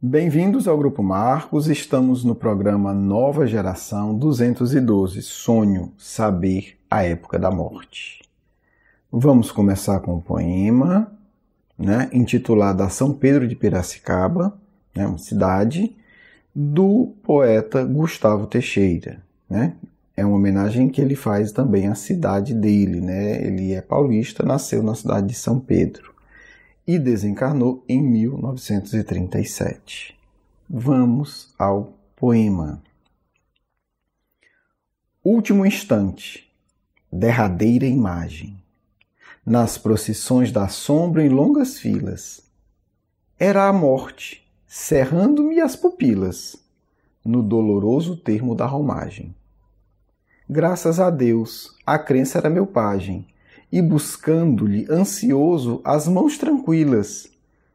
Bem-vindos ao Grupo Marcos, estamos no programa Nova Geração 212, Sonho, Saber, a Época da Morte. Vamos começar com um poema, intitulado A São Pedro de Piracicaba, uma cidade, do poeta Gustavo Teixeira. É uma homenagem que ele faz também à cidade dele. Ele é paulista, nasceu na cidade de São Pedro e desencarnou em 1937. Vamos ao poema. Último instante, derradeira imagem, nas procissões da sombra em longas filas, era a morte, cerrando-me as pupilas, no doloroso termo da romagem. Graças a Deus, a crença era meu pajem, e buscando-lhe, ansioso, as mãos tranquilas,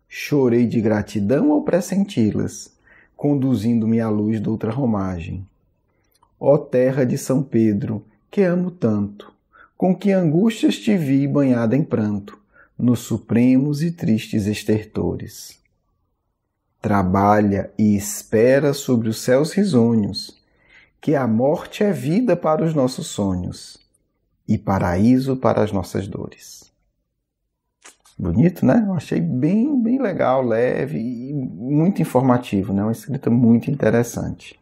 chorei de gratidão ao pressenti-las, conduzindo-me à luz doutra romagem. Ó terra de São Pedro, que amo tanto, com que angústias te vi banhada em pranto, nos supremos e tristes estertores. Trabalha e espera sobre os céus risonhos, que a morte é vida para os nossos sonhos e paraíso para as nossas dores. Bonito, né? Eu achei bem legal, leve e muito informativo, Uma escrita muito interessante.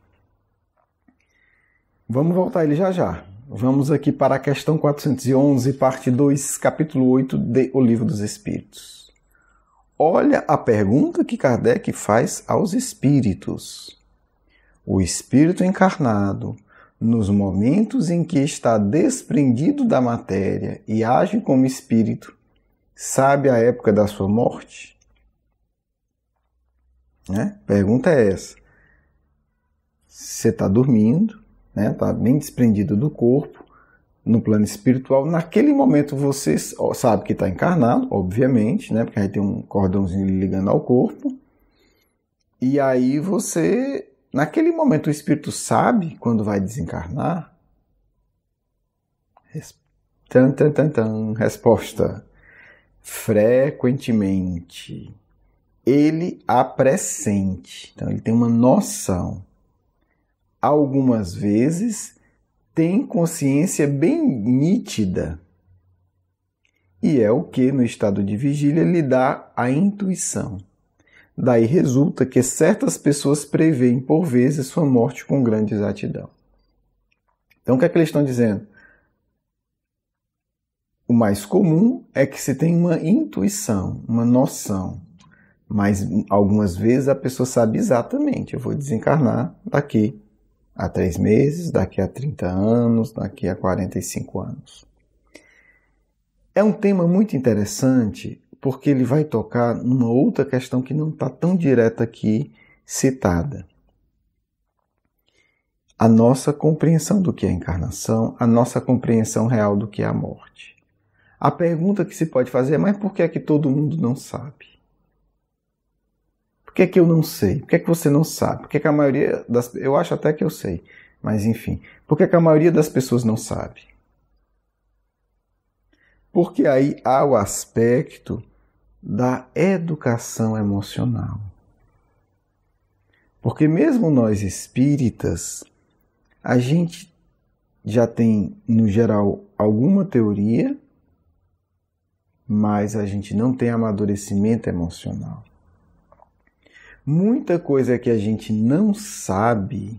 Vamos voltar a ele já. Vamos aqui para a questão 411, parte 2, capítulo 8 de O Livro dos Espíritos. Olha a pergunta que Kardec faz aos espíritos. O espírito encarnado, nos momentos em que está desprendido da matéria e age como espírito, sabe a época da sua morte? Pergunta é essa. Você está dormindo, está bem desprendido do corpo, no plano espiritual. Naquele momento você sabe que está encarnado, obviamente, porque aí tem um cordãozinho ligando ao corpo. E aí você... Naquele momento o espírito sabe quando vai desencarnar? Resposta. Frequentemente. Ele a pressente. Então ele tem uma noção. Algumas vezes tem consciência bem nítida. E é o que no estado de vigília lhe dá a intuição. Daí resulta que certas pessoas preveem, por vezes, sua morte com grande exatidão. Então, o que é que eles estão dizendo? O mais comum é que se tem uma intuição, uma noção. Mas, algumas vezes, a pessoa sabe exatamente. Eu vou desencarnar daqui a 3 meses, daqui a 30 anos, daqui a 45 anos. É um tema muito interessante, porque ele vai tocar numa outra questão que não está tão direta aqui citada. A nossa compreensão do que é a encarnação, a nossa compreensão real do que é a morte. A pergunta que se pode fazer é, mas por que é que todo mundo não sabe? Por que é que eu não sei? Por que é que você não sabe? Por que é que a maioria das... Eu acho até que eu sei, mas enfim. Por que é que a maioria das pessoas não sabe? Porque aí há o aspecto da educação emocional. Porque mesmo nós espíritas, a gente já tem, no geral, alguma teoria, mas a gente não tem amadurecimento emocional. Muita coisa que a gente não sabe,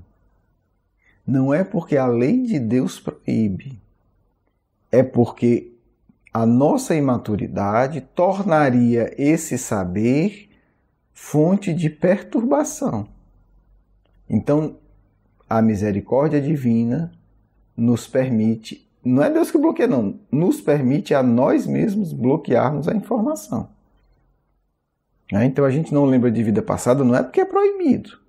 não é porque a lei de Deus proíbe, é porque a nossa imaturidade tornaria esse saber fonte de perturbação. Então, a misericórdia divina nos permite, não é Deus que bloqueia não, nos permite a nós mesmos bloquearmos a informação. Então a gente não lembra de vida passada, não é porque é proibido.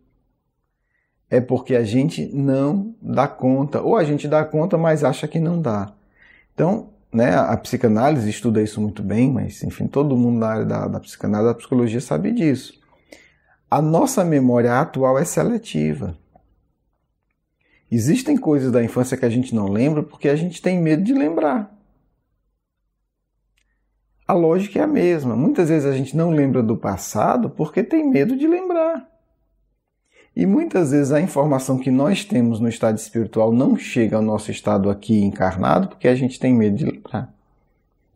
É porque a gente não dá conta, ou a gente dá conta, mas acha que não dá. Então, a psicanálise estuda isso muito bem, mas, enfim, todo mundo na área da psicanálise, da psicologia sabe disso. A nossa memória atual é seletiva. Existem coisas da infância que a gente não lembra porque a gente tem medo de lembrar. A lógica é a mesma. Muitas vezes a gente não lembra do passado porque tem medo de lembrar. E muitas vezes a informação que nós temos no estado espiritual não chega ao nosso estado aqui encarnado porque a gente tem medo de lembrar.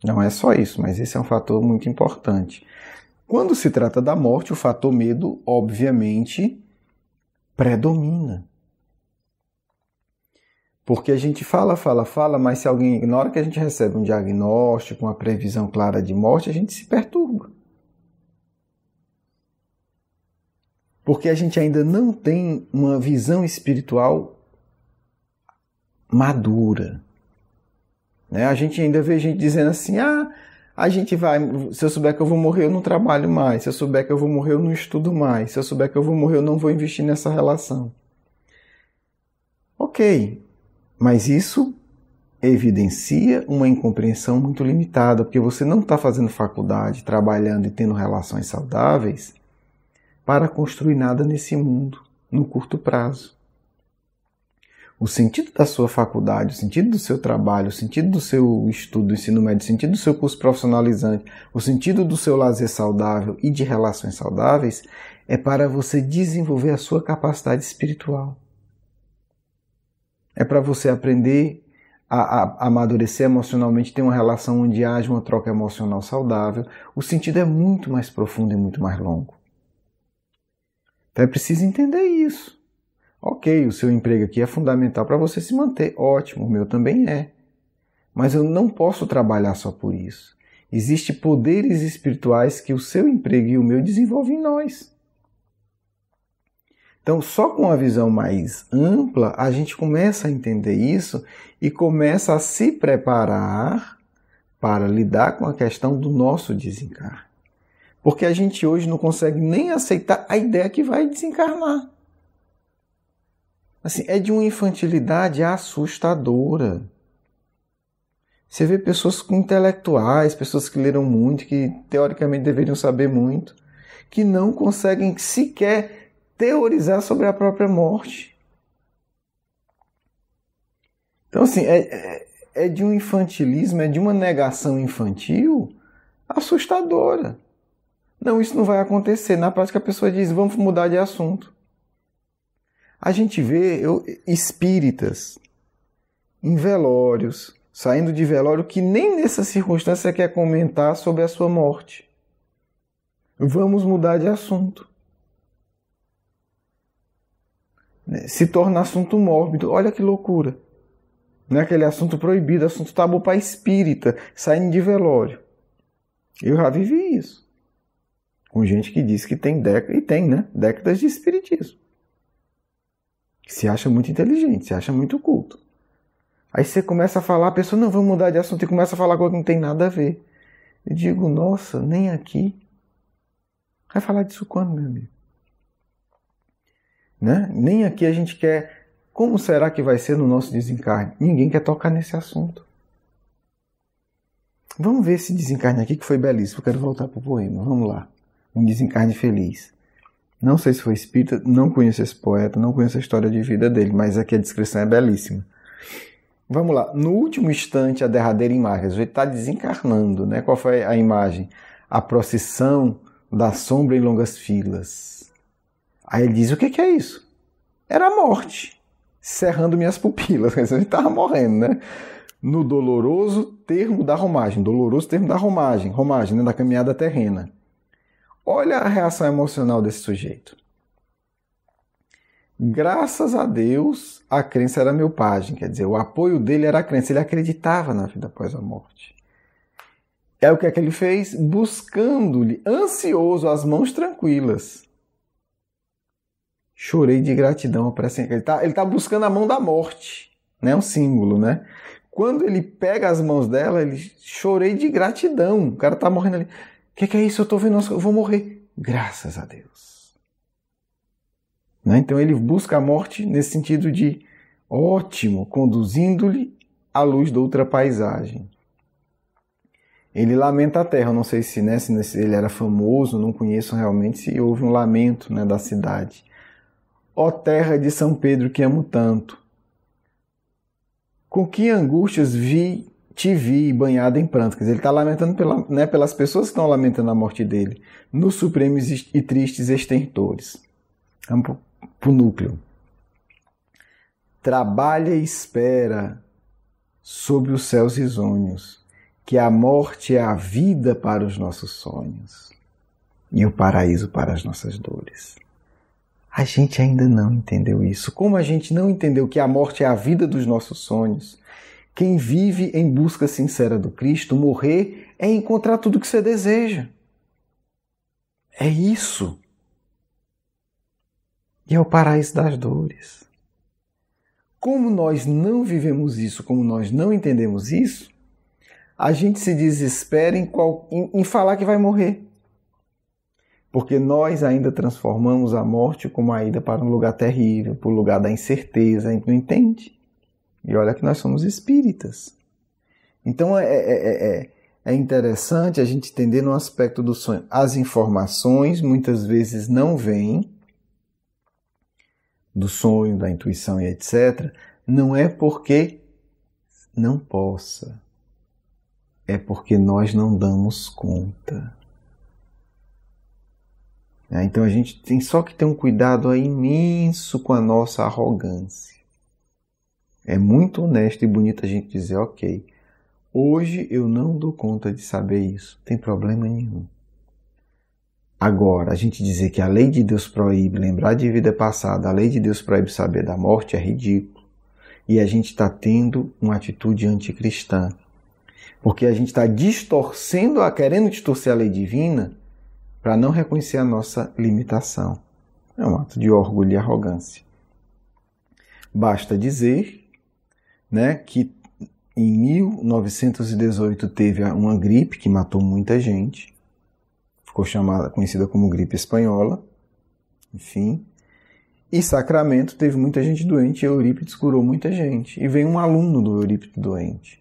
Não é só isso, mas esse é um fator muito importante. Quando se trata da morte, o fator medo, obviamente, predomina. Porque a gente fala, mas se alguém, na hora que a gente recebe um diagnóstico, uma previsão clara de morte, a gente se perturba. Porque a gente ainda não tem uma visão espiritual madura. Né? A gente ainda vê gente dizendo assim, a gente vai, se eu souber que eu vou morrer, eu não trabalho mais. Se eu souber que eu vou morrer, eu não estudo mais. Se eu souber que eu vou morrer, eu não vou investir nessa relação. Ok, mas isso evidencia uma incompreensão muito limitada, porque você não está fazendo faculdade, trabalhando e tendo relações saudáveis para construir nada nesse mundo, no curto prazo. O sentido da sua faculdade, o sentido do seu trabalho, o sentido do seu estudo do ensino médio, o sentido do seu curso profissionalizante, o sentido do seu lazer saudável e de relações saudáveis é para você desenvolver a sua capacidade espiritual. É para você aprender a amadurecer emocionalmente, ter uma relação onde haja uma troca emocional saudável. O sentido é muito mais profundo e muito mais longo. Então é preciso entender isso. Ok, o seu emprego aqui é fundamental para você se manter. Ótimo, o meu também é. Mas eu não posso trabalhar só por isso. Existem poderes espirituais que o seu emprego e o meu desenvolvem em nós. Então, só com uma visão mais ampla, a gente começa a entender isso e começa a se preparar para lidar com a questão do nosso desencarne. Porque a gente hoje não consegue nem aceitar a ideia que vai desencarnar. Assim, é de uma infantilidade assustadora. Você vê pessoas intelectuais, pessoas que leram muito, que teoricamente deveriam saber muito, que não conseguem sequer teorizar sobre a própria morte. Então, assim, é de um infantilismo, é de uma negação infantil assustadora. Não, isso não vai acontecer. Na prática, a pessoa diz, vamos mudar de assunto. A gente vê espíritas em velórios, saindo de velório, que nem nessa circunstância quer comentar sobre a sua morte. Vamos mudar de assunto. Se torna assunto mórbido. Olha que loucura. Não é aquele assunto proibido, assunto tabu para espírita, saindo de velório. Eu já vivi isso. Com gente que diz que tem décadas de espiritismo. Que se acha muito inteligente, se acha muito culto. Aí você começa a falar, a pessoa, não, vamos mudar de assunto, e começa a falar coisa que não tem nada a ver. Eu digo, nossa, nem aqui. Vai falar disso quando, meu amigo? Né? Nem aqui a gente quer. Como será que vai ser no nosso desencarne? Ninguém quer tocar nesse assunto. Vamos ver esse desencarne aqui que foi belíssimo. Eu quero voltar para o poema. Vamos lá. Um desencarne feliz. Não sei se foi espírita, não conheço esse poeta, não conheço a história de vida dele, mas aqui a descrição é belíssima. Vamos lá. No último instante, a derradeira imagem. Ele está desencarnando, né? Qual foi a imagem? A procissão da sombra em longas filas. Aí ele diz, o que é isso? Era a morte, cerrando minhas pupilas. Ele estava morrendo, né? No doloroso termo da romagem. Doloroso termo da romagem, né? Da caminhada terrena. Olha a reação emocional desse sujeito. Graças a Deus, a crença era meu pajem. Quer dizer, o apoio dele era a crença. Ele acreditava na vida após a morte. É o que é que ele fez? Buscando-lhe, ansioso, as mãos tranquilas. Chorei de gratidão. Ele está buscando a mão da morte. Né? Um símbolo, né? Quando ele pega as mãos dela, ele chorei de gratidão. O cara está morrendo ali. O que é isso? Eu estou vendo, eu vou morrer. Graças a Deus. Né? Então ele busca a morte nesse sentido de ótimo, conduzindo-lhe à luz da outra paisagem. Ele lamenta a terra. Eu não sei se ele era famoso, não conheço realmente se houve um lamento, né, da cidade. Ó terra de São Pedro que amo tanto, com que angústias te vi banhado em pranto. Quer dizer, ele está lamentando pelas pessoas que estão lamentando a morte dele, nos supremos e tristes extentores. para o núcleo. Trabalha e espera sobre os céus risonhos, que a morte é a vida para os nossos sonhos e o paraíso para as nossas dores. A gente ainda não entendeu isso. Como a gente não entendeu que a morte é a vida dos nossos sonhos, quem vive em busca sincera do Cristo, morrer é encontrar tudo que você deseja. É isso. E é o paraíso das dores. Como nós não vivemos isso, como nós não entendemos isso, a gente se desespera em falar que vai morrer. Porque nós ainda transformamos a morte como a ida para um lugar terrível, para o lugar da incerteza, a gente não entende. E olha que nós somos espíritas. Então é interessante a gente entender no aspecto do sonho. As informações muitas vezes não vêm do sonho, da intuição e etc. Não é porque não possa. É porque nós não damos conta. Então a gente tem só que ter um cuidado imenso com a nossa arrogância. É muito honesto e bonito a gente dizer, ok, hoje eu não dou conta de saber isso, não tem problema nenhum. Agora, a gente dizer que a lei de Deus proíbe lembrar de vida passada, a lei de Deus proíbe saber da morte é ridículo. E a gente está tendo uma atitude anticristã. Porque a gente está distorcendo, querendo distorcer a lei divina para não reconhecer a nossa limitação. É um ato de orgulho e arrogância. Basta dizer, que em 1918 teve uma gripe que matou muita gente. Ficou conhecida como gripe espanhola. Enfim. E Sacramento teve muita gente doente e Eurípides curou muita gente. E veio um aluno do Eurípides doente.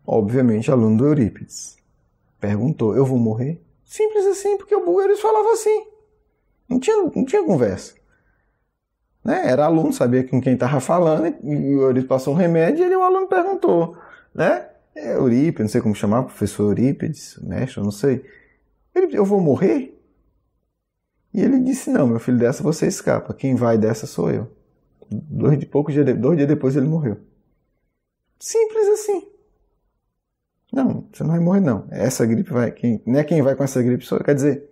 Obviamente, aluno do Eurípides. Perguntou, eu vou morrer? Simples assim, porque o Eurípides falava assim. Não tinha conversa. Era aluno, sabia com quem estava falando, e o Eurípides passou um remédio e o aluno perguntou. Eurípides, não sei como chamar, professor Eurípides, mestre, eu não sei. Eu vou morrer? E ele disse, não, meu filho, dessa você escapa. Quem vai dessa sou eu. 2 dias depois ele morreu. Simples assim. Não, você não vai morrer não. Essa gripe vai... Quem vai com essa gripe sou eu. Quer dizer,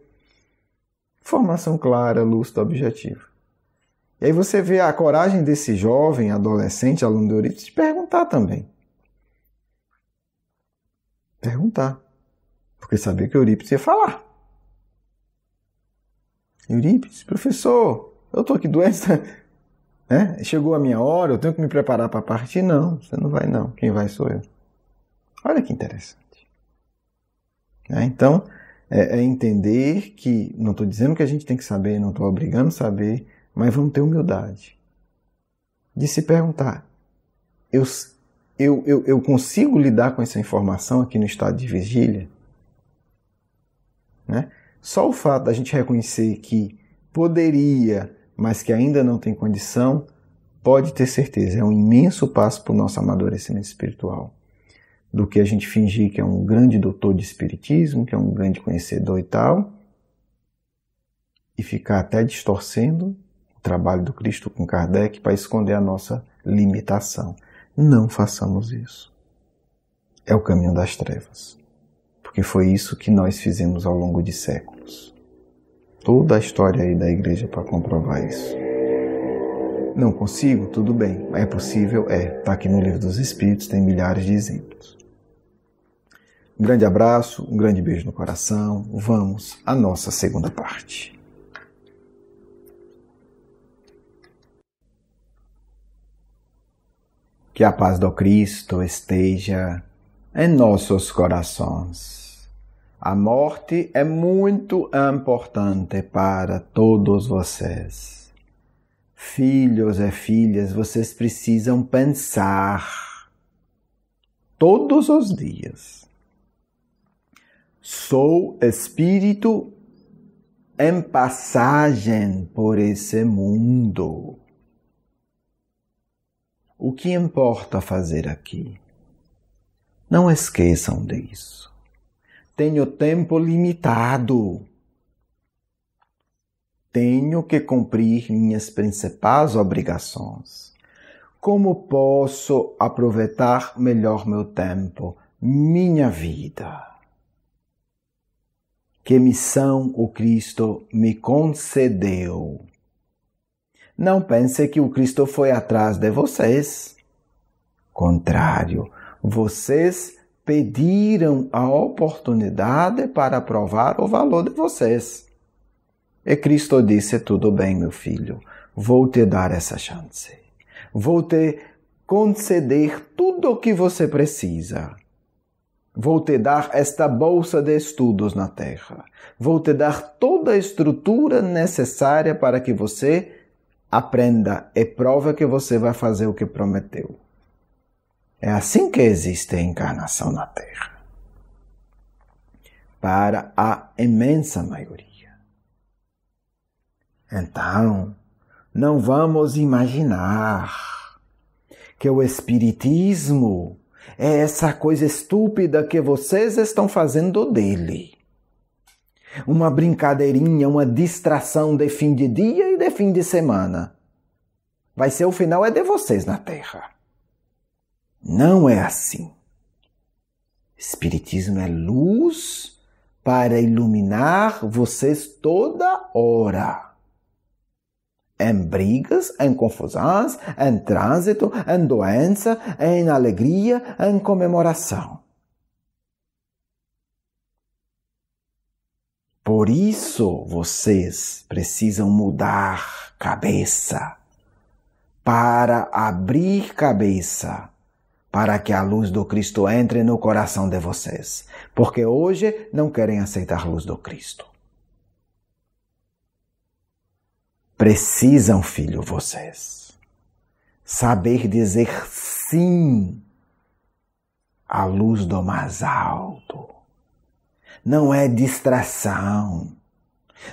informação clara, lúcida, objetiva. E aí você vê a coragem desse jovem, adolescente, aluno de Eurípides, de perguntar também. Perguntar. Porque sabia que Eurípides ia falar. Eurípides, professor, eu estou aqui doente, chegou a minha hora, eu tenho que me preparar para partir? Não, você não vai não, quem vai sou eu. Olha que interessante. Então, é entender que, não estou dizendo que a gente tem que saber, não estou obrigando a saber, mas vamos ter humildade de se perguntar, eu consigo lidar com essa informação aqui no estado de vigília? Só o fato da gente reconhecer que poderia, mas que ainda não tem condição, pode ter certeza, é um imenso passo para o nosso amadurecimento espiritual. Do que a gente fingir que é um grande doutor de espiritismo, que é um grande conhecedor e tal, e ficar até distorcendo o trabalho do Cristo com Kardec para esconder a nossa limitação. Não façamos isso. É o caminho das trevas. Porque foi isso que nós fizemos ao longo de séculos. Toda a história aí da igreja para comprovar isso. Não consigo? Tudo bem. É possível? Está aqui no Livro dos Espíritos, tem milhares de exemplos. Um grande abraço, um grande beijo no coração. Vamos à nossa segunda parte. Que a paz do Cristo esteja em nossos corações. A morte é muito importante para todos vocês. Filhos e filhas, vocês precisam pensar todos os dias. Sou espírito em passagem por esse mundo. O que importa fazer aqui? Não esqueçam disso. Tenho tempo limitado. tenho que cumprir minhas principais obrigações. Como posso aproveitar melhor meu tempo, minha vida? Que missão o Cristo me concedeu? Não pense que o Cristo foi atrás de vocês. Contrário, vocês pediram a oportunidade para provar o valor de vocês. E Cristo disse, tudo bem, meu filho, vou te dar essa chance. Vou te conceder tudo o que você precisa. Vou te dar esta bolsa de estudos na Terra. Vou te dar toda a estrutura necessária para que você aprenda e prove que você vai fazer o que prometeu. É assim que existe a encarnação na Terra. Para a imensa maioria. Então, não vamos imaginar que o Espiritismo é essa coisa estúpida que vocês estão fazendo dele. Uma brincadeirinha, uma distração de fim de dia e de fim de semana. Vai ser o final é de vocês na Terra. Não é assim. Espiritismo é luz para iluminar vocês toda hora. Em brigas, em confusões, em trânsito, em doença, em alegria, em comemoração. Por isso, vocês precisam mudar cabeça, para abrir cabeça, para que a luz do Cristo entre no coração de vocês. Porque hoje não querem aceitar a luz do Cristo. Precisam, filho, vocês, saber dizer sim à luz do mais alto. Não é distração.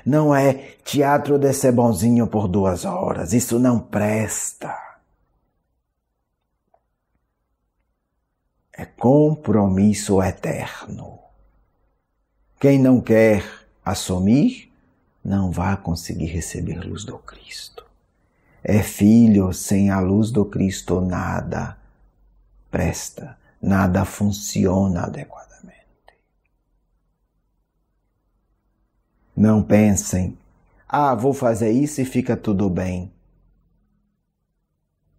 Não é teatro de ser bonzinho por 2 horas. Isso não presta. É compromisso eterno. Quem não quer assumir, não vai conseguir receber a luz do Cristo. É filho, sem a luz do Cristo nada presta, nada funciona adequadamente. Não pensem, vou fazer isso e fica tudo bem.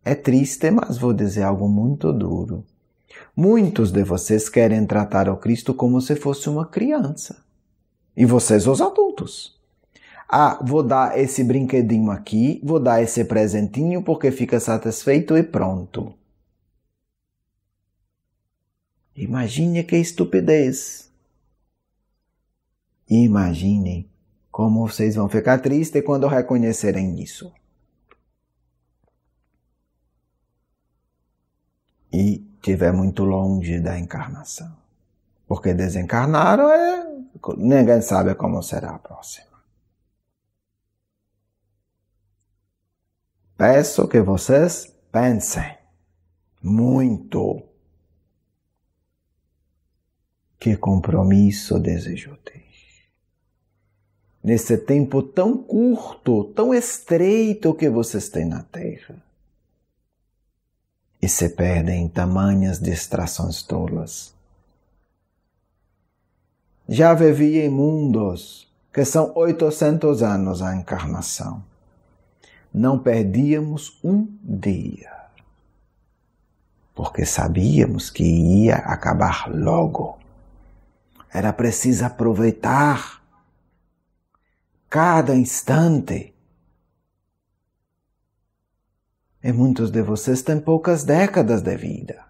É triste, mas vou dizer algo muito duro. Muitos de vocês querem tratar o Cristo como se fosse uma criança. E vocês, os adultos. Vou dar esse brinquedinho aqui, vou dar esse presentinho porque fica satisfeito e pronto. Imagine que estupidez. Imagine como vocês vão ficar tristes quando reconhecerem isso. E estiver muito longe da encarnação. Porque desencarnaram ninguém sabe como será a próxima. Peço que vocês pensem muito. Que compromisso desejo ter. Nesse tempo tão curto, tão estreito que vocês têm na Terra. E se perdem em tamanhas distrações tolas. Já vivi em mundos que são 800 anos a encarnação. Não perdíamos um dia, porque sabíamos que ia acabar logo. Era preciso aproveitar cada instante. E muitos de vocês têm poucas décadas de vida.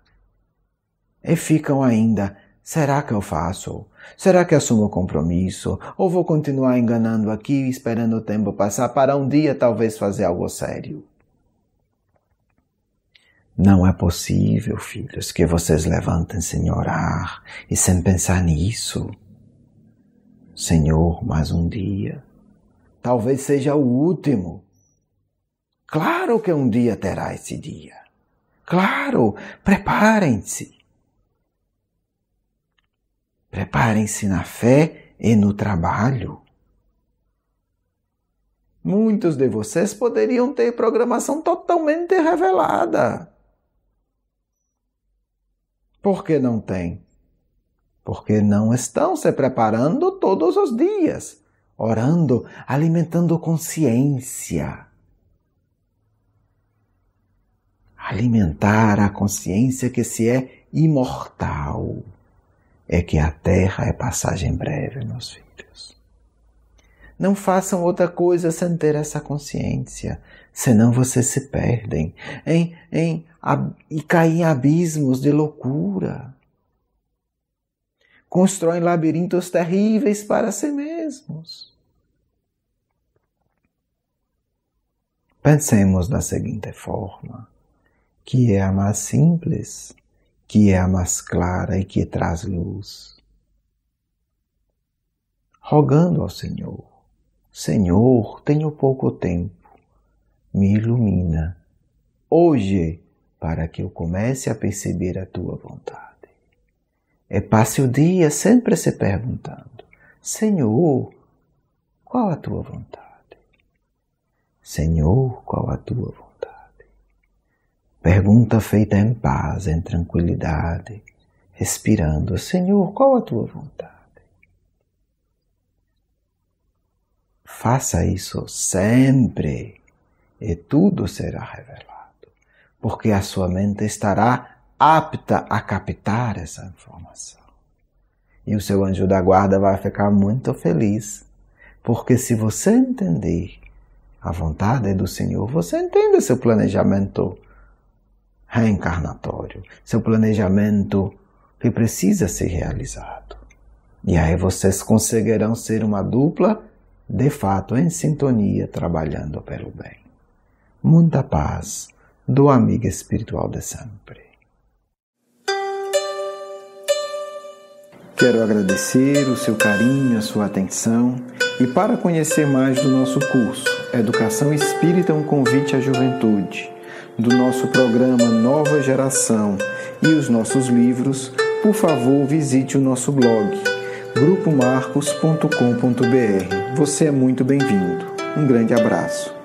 E ficam ainda, será que eu faço? Será que assumo o compromisso? Ou vou continuar enganando aqui, esperando o tempo passar para um dia talvez fazer algo sério? Não é possível, filhos, que vocês levantem sem orar e sem pensar nisso. Senhor, mais um dia. Talvez seja o último. Claro que um dia terá esse dia. Claro, preparem-se. Preparem-se na fé e no trabalho. Muitos de vocês poderiam ter programação totalmente revelada. Por que não tem? Porque não estão se preparando todos os dias, orando, alimentando consciência. Alimentar a consciência que se é imortal. É que a terra é passagem breve, meus filhos. Não façam outra coisa sem ter essa consciência, senão vocês se perdem e caem em abismos de loucura. Constroem labirintos terríveis para si mesmos. Pensemos da seguinte forma, que é a mais simples, que é a mais clara e que traz luz. Rogando ao Senhor, Senhor, tenho pouco tempo, me ilumina, hoje, para que eu comece a perceber a Tua vontade. Passe o dia sempre se perguntando, Senhor, qual a Tua vontade? Senhor, qual a Tua vontade? Pergunta feita em paz, em tranquilidade, respirando, Senhor, qual a Tua vontade? Faça isso sempre e tudo será revelado, porque a sua mente estará apta a captar essa informação. E o seu anjo da guarda vai ficar muito feliz, porque se você entender a vontade do Senhor, você entende seu planejamento reencarnatório, seu planejamento que precisa ser realizado. E aí vocês conseguirão ser uma dupla, de fato, em sintonia, trabalhando pelo bem. Muita paz do amigo espiritual de sempre. Quero agradecer o seu carinho, a sua atenção e para conhecer mais do nosso curso Educação Espírita, um convite à juventude, do nosso programa Nova Geração e os nossos livros, por favor visite o nosso blog grupomarcos.com.br. Você é muito bem-vindo. Um grande abraço.